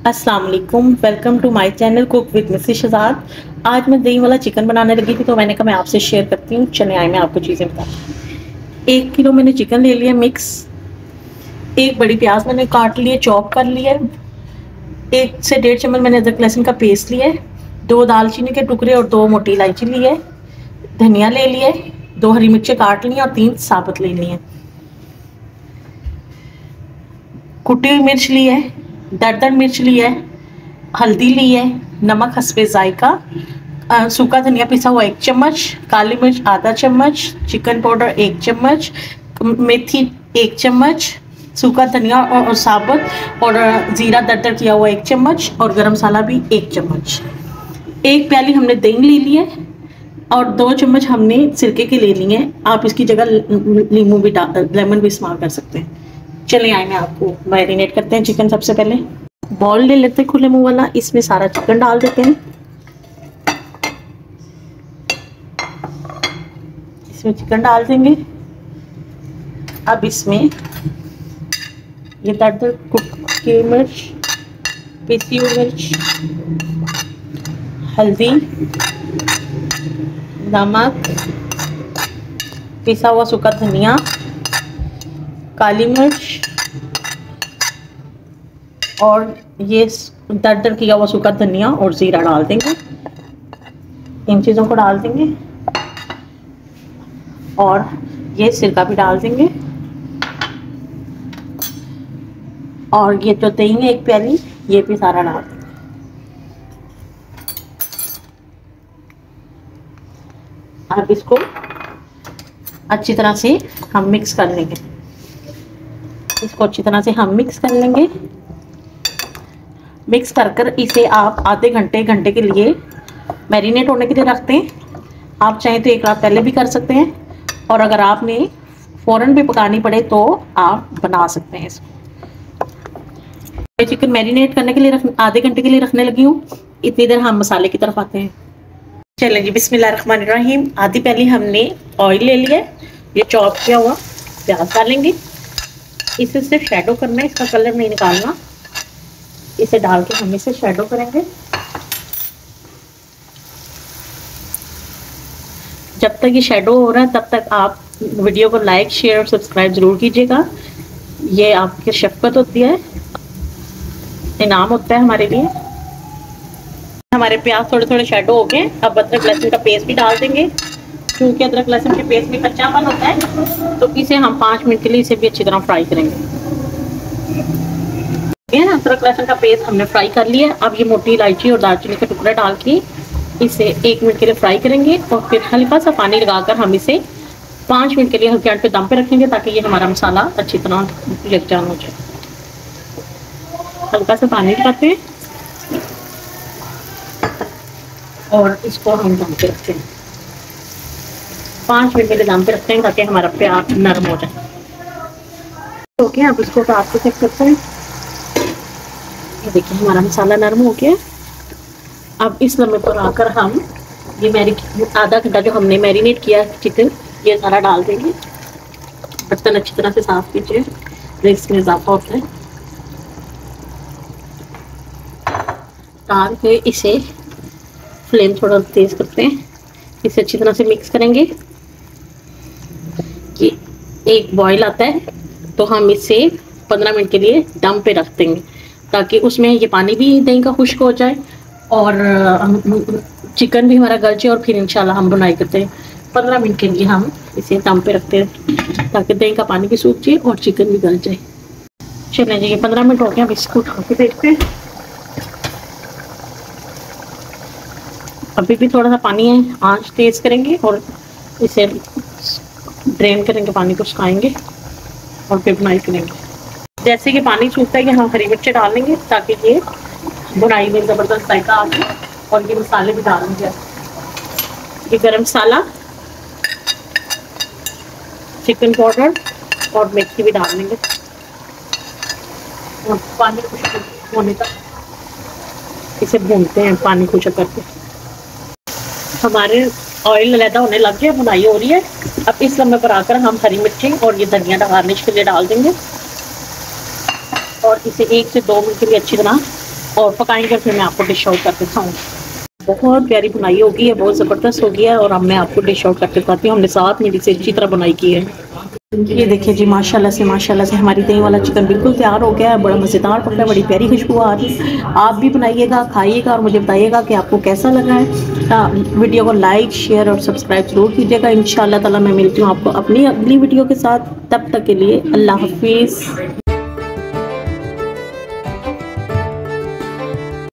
अस्सलाम वालेकुम, welcome to my channel cook with Mrs Shahzad. आज मैं दही वाला चिकन बनाने लगी थी तो मैंने कहा मैं आपसे शेयर करती हूँ। चले आए मैं आपको चीज़ें बताती हूँ। 1 किलो मैंने चिकन ले लिया मिक्स। एक बड़ी प्याज मैंने काट लिए, चॉप कर लिया। 1 से 1.5 चम्मच मैंने अदरक लहसुन का पेस्ट लिया है। 2 दालचीनी के टुकड़े और 2 मोटी इलायची ली है। धनिया ले लिए, 2 हरी मिर्चें काट ली और 3 साबुत ले ली है। कुटी हुई मिर्च ली है, दरदर मिर्च ली है, हल्दी ली है, नमक हस्बे जायका, सूखा धनिया पिसा हुआ 1 चम्मच, काली मिर्च आधा चम्मच, चिकन पाउडर 1 चम्मच, मेथी 1 चम्मच, सूखा धनिया और साबुत और जीरा दरदर किया हुआ 1 चम्मच और गरम मसाला भी 1 चम्मच। 1 प्याली हमने दही ले ली है और 2 चम्मच हमने सिरके के ले लिए हैं। आप इसकी जगह नींबू भी लेमन भी इस्तेमाल कर सकते हैं। चलिए आए मैं आपको मैरिनेट करते हैं चिकन। सबसे पहले बॉल ले लेते हैं खुले मुंह वाला, इसमें सारा चिकन डाल देते हैं। इसमें चिकन डाल देंगे। अब इसमें ये दरदर कुटी मिर्च, पिसी हुई मिर्च, हल्दी, नमक, पिसा हुआ सूखा धनिया, काली मिर्च और ये दरदर किया हुआ सूखा धनिया और जीरा डाल देंगे। इन चीज़ों को डाल देंगे और ये सिरका भी डाल देंगे और ये जो दही है 1 प्याली ये भी सारा डाल देंगे। अब इसको अच्छी तरह से हम मिक्स कर लेंगे। इसको अच्छी तरह से हम मिक्स कर लेंगे। मिक्स कर इसे आप आधे घंटे के लिए मैरिनेट होने के लिए रखते हैं। आप चाहें तो 1 रात पहले भी कर सकते हैं और अगर आपने फ़ौरन भी पकानी पड़े तो आप बना सकते हैं इसको। चिकन मैरिनेट करने के लिए आधे घंटे के लिए रखने लगी हूँ। इतनी देर हम मसाले की तरफ आते हैं। चलें जी, बिस्मिल्लाहिर्रहमानिर्रहीम। आधी प्याली हमने ऑयल ले लिया है। ये चॉप किया हुआ प्याज डालेंगे। इसे सिर्फ शैडो करना है, इसका कलर नहीं निकालना। इसे डाल के हम इसे शैडो करेंगे। जब तक ये शैडो हो रहा है तब तक आप वीडियो को लाइक, शेयर और सब्सक्राइब जरूर कीजिएगा। ये आपकी शफ़क़त होती है, इनाम होता है हमारे लिए। हमारे प्याज थोड़े थोड़े शैडो हो गए। अब अदरक लहसुन का पेस्ट भी डाल देंगे। क्योंकि अदरक लहसुन के पेस्ट में कच्चापन होता है तो इसे हम 5 मिनट के लिए इसे भी अच्छी तरह फ्राई करेंगे। अदरक लहसुन का पेस्ट हमने फ्राई कर लिया। अब ये मोटी इलायची और दालचीनी का टुकड़ा डाल के इसे 1 मिनट के लिए फ्राई करेंगे और फिर हल्का सा पानी लगाकर हम इसे 5 मिनट के लिए हल्के आंच पे दम पे रखेंगे ताकि ये हमारा मसाला अच्छी तरह यकजान हो जाए। हल्का सा पानी लगाते हैं और इसको हम दम पे रखते हैं। 5 मिनट के लिए दम पे रखते हैं ताकि हमारा प्याज नरम हो जाए। ओके, अब इसको तो आपको चेक करते हैं। ये देखिए हमारा मसाला नरम हो गया। अब इस लम्हे पर आकर हम ये आधा घंटा जो हमने मैरिनेट किया चिकन ये सारा डाल देंगे। बर्तन अच्छी तरह से साफ कीजिए, रिस्क में इजाफा होता है। डाल के इसे फ्लेम थोड़ा तेज करते हैं। इसे अच्छी तरह से मिक्स करेंगे कि एक बॉईल आता है तो हम इसे 15 मिनट के लिए दम पे रख देंगे ताकि उसमें ये पानी भी दही का खुश्क हो जाए और चिकन भी हमारा गल जाए और फिर इंशाल्लाह हम बुनाई करते हैं। 15 मिनट के लिए हम इसे दम पे रखते हैं ताकि दही का पानी भी सूख जाए और चिकन भी गल जाए। चलिए जी, ये 15 मिनट हो गए। अब इसको उठा के देखते हैं। अभी भी थोड़ा सा पानी है, आंच तेज करेंगे और इसे ड्रेन करेंगे, पानी को सुखाएंगे और फिर बुनाई करेंगे। जैसे कि पानी सूखता है कि हम हरी मिर्च डाल देंगे ताकि ये बुनाई में ज़बरदस्त जायका आ जाए और ये मसाले भी डाल देंगे। ये गरम मसाला, चिकन पाउडर और मेथी भी डाल देंगे और पानी खुशक होने तक इसे भूनते हैं। पानी खुशक करके हमारे ऑयल अलहदा होने लग गया, बुनाई हो रही है। अब इस लम्हे पर आकर हम हरी मिर्ची और ये धनिया गार्निश के लिए डाल देंगे और इसे 1 से 2 मिनट के लिए अच्छी तरह और पकाएंगे, फिर मैं आपको डिश आउट करके दिखाऊंगी। बहुत प्यारी बुनाई होगी है, बहुत ज़बरदस्त होगी है। और अब मैं आपको डिश आउट करके दिखाती हूँ। हमने 7 मिनट से अच्छी तरह बुनाई की है। ये देखिए जी, माशाल्लाह से हमारी दही वाला चिकन बिल्कुल तैयार हो गया है। बड़ा मज़ेदार पका है, बड़ी प्यारी खुशबू आ रही है। आप भी बनाइएगा, खाइएगा और मुझे बताइएगा कि आपको कैसा लगा है। वीडियो को लाइक, शेयर और सब्सक्राइब जरूर कीजिएगा। इंशाल्लाह ताला मैं मिलती हूँ आपको अपनी अगली वीडियो के साथ। तब तक के लिए अल्लाह हाफिज़।